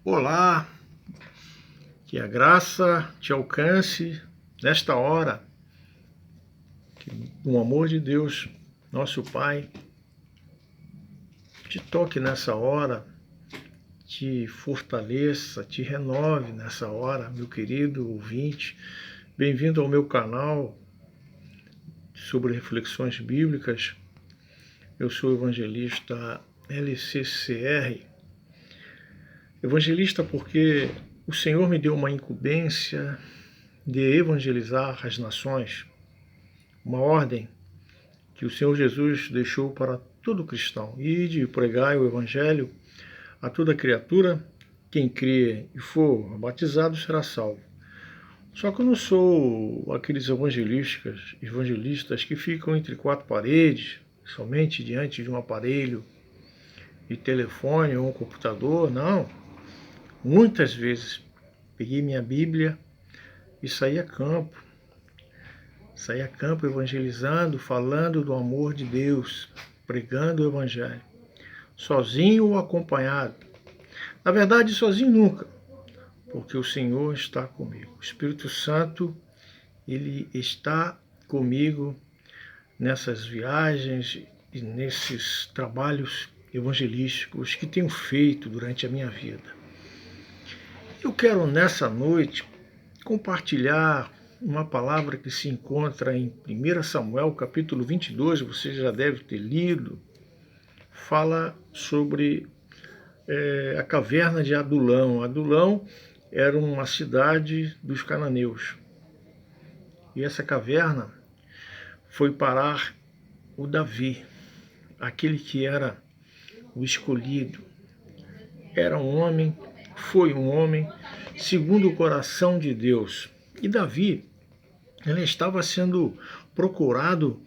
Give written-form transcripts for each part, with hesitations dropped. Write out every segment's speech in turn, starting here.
Olá, que a graça te alcance nesta hora, que o amor de Deus, nosso Pai, te toque nessa hora, te fortaleça, te renove nessa hora, meu querido ouvinte. Bem-vindo ao meu canal sobre reflexões bíblicas. Eu sou o evangelista LCCR. Evangelista porque o Senhor me deu uma incumbência de evangelizar as nações, uma ordem que o Senhor Jesus deixou para todo cristão, e de pregar o evangelho a toda criatura. Quem crê e for batizado será salvo. Só que eu não sou aqueles evangelistas que ficam entre quatro paredes, somente diante de um aparelho de telefone ou um computador, não. Muitas vezes peguei minha Bíblia e saí a campo. Saí a campo evangelizando, falando do amor de Deus, pregando o evangelho, sozinho ou acompanhado. Na verdade, sozinho nunca, porque o Senhor está comigo. O Espírito Santo, ele está comigo nessas viagens e nesses trabalhos evangelísticos que tenho feito durante a minha vida. Eu quero nessa noite compartilhar uma palavra que se encontra em 1 Samuel, capítulo 22, você já deve ter lido. Fala sobre a caverna de Adulão. Adulão era uma cidade dos cananeus. E essa caverna foi parar o Davi, aquele que era o escolhido. Era um homem, foi um homem segundo o coração de Deus. E Davi, ele estava sendo procurado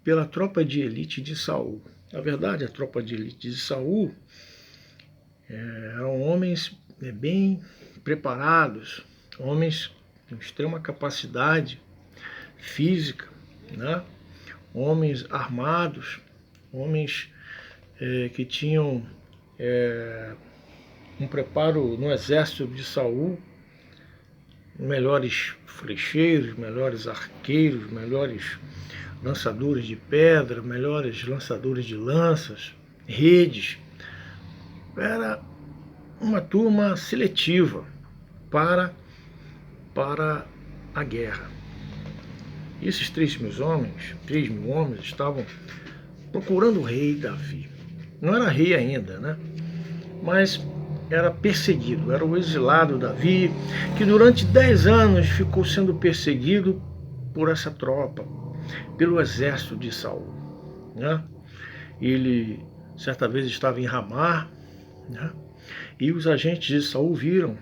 pela tropa de elite de Saul. Na verdade, a tropa de elite de Saul eram homens bem preparados, homens com extrema capacidade física, né? Homens armados, homens que tinham um preparo no exército de Saul, melhores flecheiros, melhores arqueiros, melhores lançadores de pedra, melhores lançadores de lanças, redes. Era uma turma seletiva para a guerra. E esses 3 mil homens estavam procurando o rei Davi. Não era rei ainda, né? Mas era perseguido, era o exilado Davi, que durante 10 anos ficou sendo perseguido por essa tropa, pelo exército de Saul, né? Ele certa vez estava em Ramá, né? E os agentes de Saul viram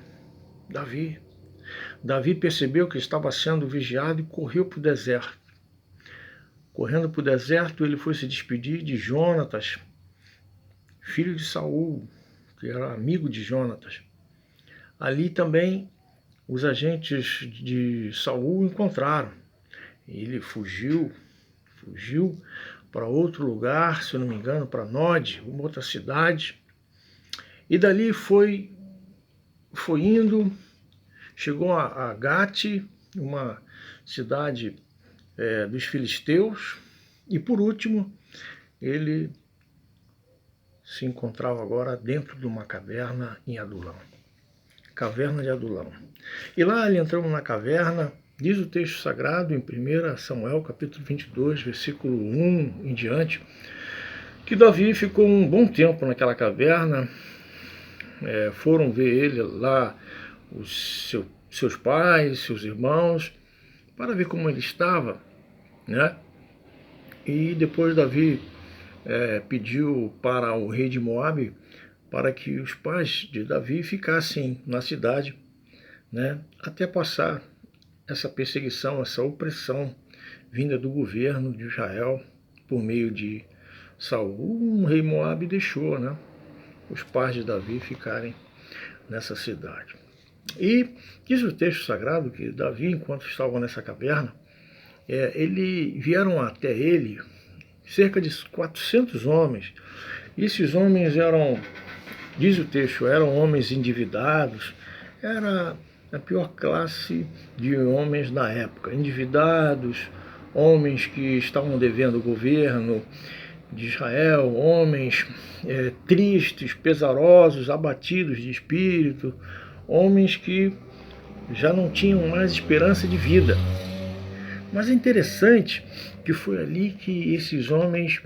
Davi. Davi percebeu que estava sendo vigiado e correu para o deserto. Correndo para o deserto, ele foi se despedir de Jonatas, filho de Saul, que era amigo de Jonatas. Ali também os agentes de Saul o encontraram. Ele fugiu para outro lugar, se eu não me engano, para Nod, uma outra cidade. E dali foi indo, chegou a Gate, uma cidade dos filisteus, e por último ele se encontrava agora dentro de uma caverna em Adulão. Caverna de Adulão. E lá ele entrou na caverna. Diz o texto sagrado em 1 Samuel, capítulo 22, versículo 1 em diante, que Davi ficou um bom tempo naquela caverna. Foram ver ele lá, seus pais, seus irmãos, para ver como ele estava, né? E depois Davi pediu para o rei de Moabe para que os pais de Davi ficassem na cidade, né? Até passar essa perseguição, essa opressão vinda do governo de Israel por meio de Saul. O rei Moabe deixou, né, os pais de Davi ficarem nessa cidade. E diz o texto sagrado que Davi, enquanto estava nessa caverna, vieram até ele cerca de 400 homens. E esses homens eram Diz o texto, eram homens endividados, era a pior classe de homens da época. Endividados, homens que estavam devendo o governo de Israel, homens tristes, pesarosos, abatidos de espírito, homens que já não tinham mais esperança de vida. Mas é interessante que foi ali que esses homens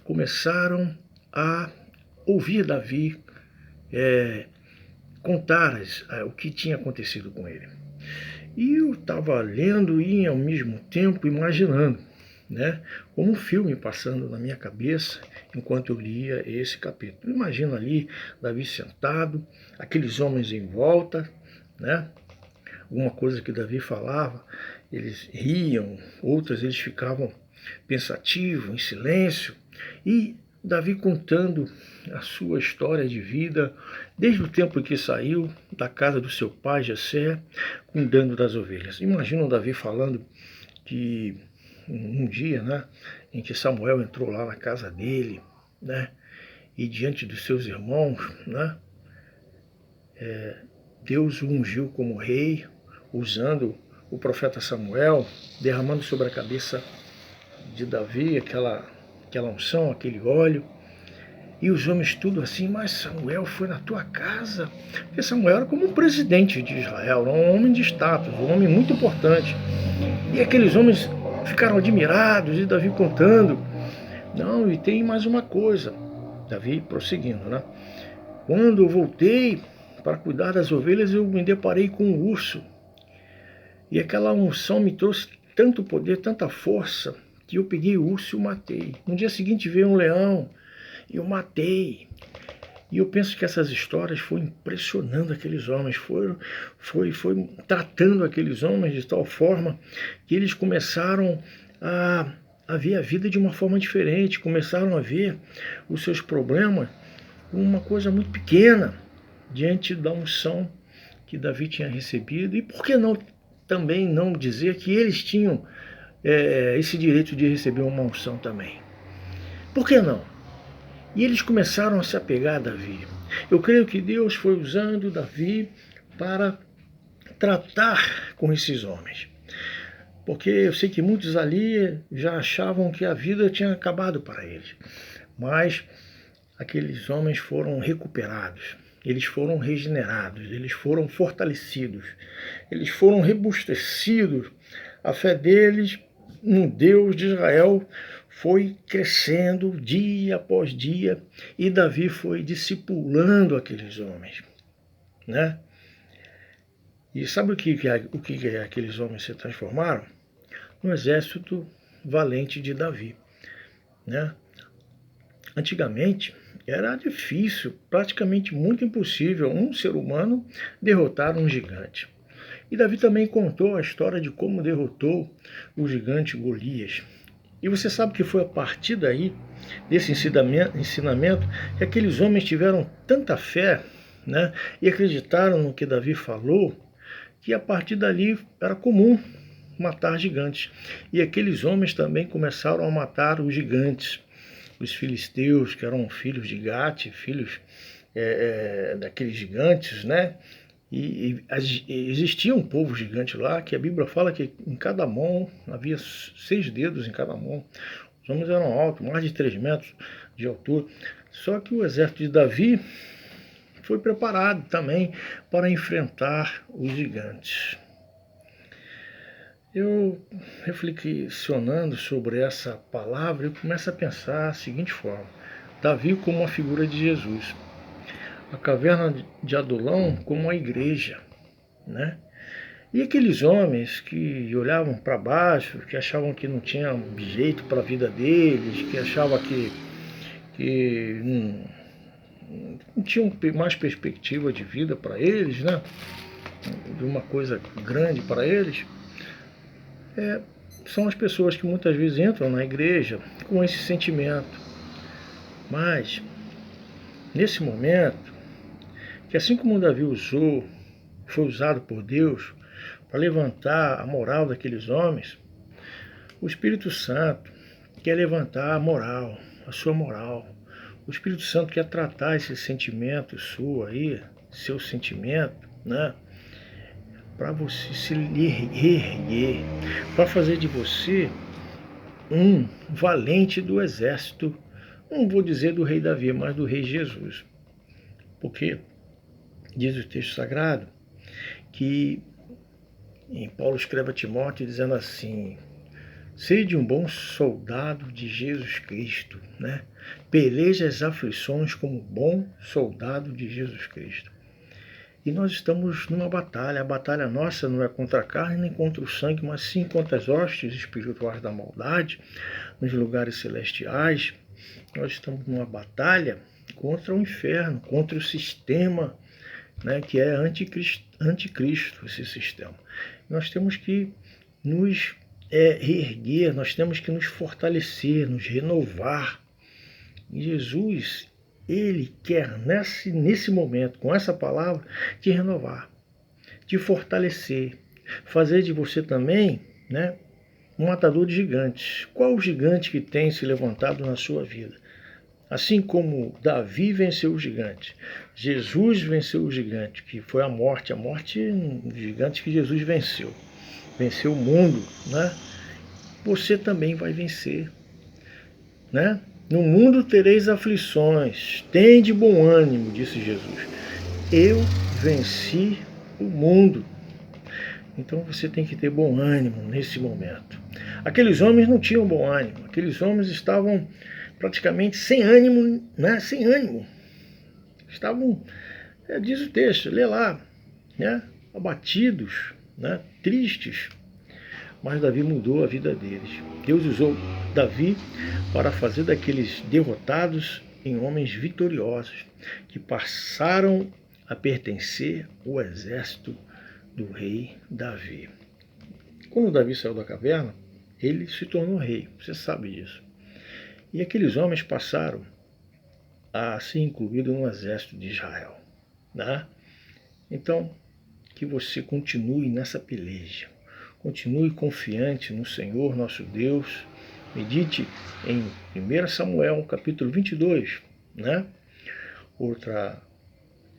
começaram a ouvir Davi contar o que tinha acontecido com ele. E eu estava lendo e ao mesmo tempo imaginando, né, como um filme passando na minha cabeça enquanto eu lia esse capítulo. Imagina ali Davi sentado, aqueles homens em volta, né? Alguma coisa que Davi falava, eles riam, outras eles ficavam pensativos, em silêncio, e Davi contando a sua história de vida, desde o tempo que saiu da casa do seu pai Jessé, cuidando das ovelhas. Imagina o Davi falando que um dia, né, em que Samuel entrou lá na casa dele, né, e diante dos seus irmãos, né, Deus o ungiu como rei, usando o profeta Samuel, derramando sobre a cabeça de Davi aquela unção, aquele óleo. E os homens tudo assim, mas Samuel foi na tua casa? Porque Samuel era como um presidente de Israel, um homem de status, um homem muito importante. E aqueles homens ficaram admirados, e Davi contando. Não, e tem mais uma coisa, Davi prosseguindo, né? Quando eu voltei para cuidar das ovelhas, eu me deparei com um urso. E aquela unção me trouxe tanto poder, tanta força, que eu peguei o urso e o matei. No dia seguinte veio um leão e eu matei. E eu penso que essas histórias foram impressionando aqueles homens, foi tratando aqueles homens de tal forma que eles começaram a ver a vida de uma forma diferente, começaram a ver os seus problemas como uma coisa muito pequena diante da unção que Davi tinha recebido. E por que não também não dizer que eles tinham esse direito de receber uma unção também? Por que não? E eles começaram a se apegar a Davi. Eu creio que Deus foi usando Davi para tratar com esses homens. Porque eu sei que muitos ali já achavam que a vida tinha acabado para eles. Mas aqueles homens foram recuperados, eles foram regenerados, eles foram fortalecidos, eles foram robustecidos. A fé deles no Deus de Israel foi crescendo dia após dia e Davi foi discipulando aqueles homens, né? E sabe o que aqueles homens se transformaram? No exército valente de Davi, né? Antigamente era difícil, praticamente muito impossível, um ser humano derrotar um gigante. E Davi também contou a história de como derrotou o gigante Golias. E você sabe que foi a partir daí, desse ensinamento, que aqueles homens tiveram tanta fé, né, e acreditaram no que Davi falou, que a partir dali era comum matar gigantes. E aqueles homens também começaram a matar os gigantes, os filisteus, que eram filhos de Gate, filhos daqueles gigantes, né? E existia um povo gigante lá, que a Bíblia fala que em cada mão havia 6 dedos em cada mão. Os homens eram altos, mais de 3 metros de altura. Só que o exército de Davi foi preparado também para enfrentar os gigantes. Eu, reflexionando sobre essa palavra, eu começo a pensar da seguinte forma: Davi como uma figura de Jesus, a caverna de Adulão como uma igreja, né? E aqueles homens que olhavam para baixo, que achavam que não tinha jeito para a vida deles, que achavam que não tinham mais perspectiva de vida para eles, né? De uma coisa grande para eles, são as pessoas que muitas vezes entram na igreja com esse sentimento. Mas, nesse momento, que assim como Davi foi usado por Deus para levantar a moral daqueles homens, o Espírito Santo quer levantar a moral, a sua moral, O Espírito Santo quer tratar esse sentimento seu aí, seu sentimento, né? Para você se reerguer, para fazer de você um valente do exército, não vou dizer do rei Davi, mas do rei Jesus. Porque diz o texto sagrado que Paulo escreve a Timóteo dizendo assim: sede um bom soldado de Jesus Cristo, né? Peleja as aflições como bom soldado de Jesus Cristo. E nós estamos numa batalha. A batalha nossa não é contra a carne nem contra o sangue, mas sim contra as hostes espirituais da maldade, nos lugares celestiais. Nós estamos numa batalha contra o inferno, contra o sistema, né, que é anticristo, esse sistema. Nós temos que nos reerguer, nós temos que nos fortalecer, nos renovar. E Jesus, Ele quer nesse momento, com essa palavra, te renovar, te fortalecer, fazer de você também, né, um matador de gigantes. Qual o gigante que tem se levantado na sua vida? Assim como Davi venceu o gigante, Jesus venceu o gigante, que foi a morte um gigante que Jesus venceu o mundo, né? Você também vai vencer, né? No mundo tereis aflições, tende bom ânimo, disse Jesus. Eu venci o mundo. Então você tem que ter bom ânimo nesse momento. Aqueles homens não tinham bom ânimo, aqueles homens estavam praticamente sem ânimo, né? Sem ânimo. Estavam, diz o texto, lê lá, né? Abatidos, né? Tristes. Mas Davi mudou a vida deles. Deus usou Davi para fazer daqueles derrotados em homens vitoriosos, que passaram a pertencer ao exército do rei Davi. Quando Davi saiu da caverna, ele se tornou rei, você sabe disso. E aqueles homens passaram a ser incluídos no exército de Israel, né? Então, que você continue nessa peleja. Continue confiante no Senhor nosso Deus. Medite em 1 Samuel, capítulo 22, né?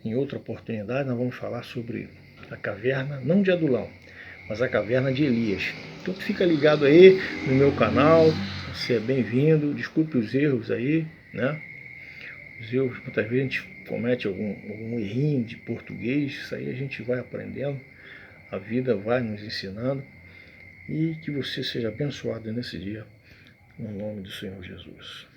Em outra oportunidade nós vamos falar sobre a caverna, não de Adulão, mas a caverna de Elias. Então fica ligado aí no meu canal, você é bem-vindo, desculpe os erros aí, né? Os erros, muitas vezes a gente comete algum errinho de português, isso aí a gente vai aprendendo, a vida vai nos ensinando, e que você seja abençoado nesse dia, no nome do Senhor Jesus.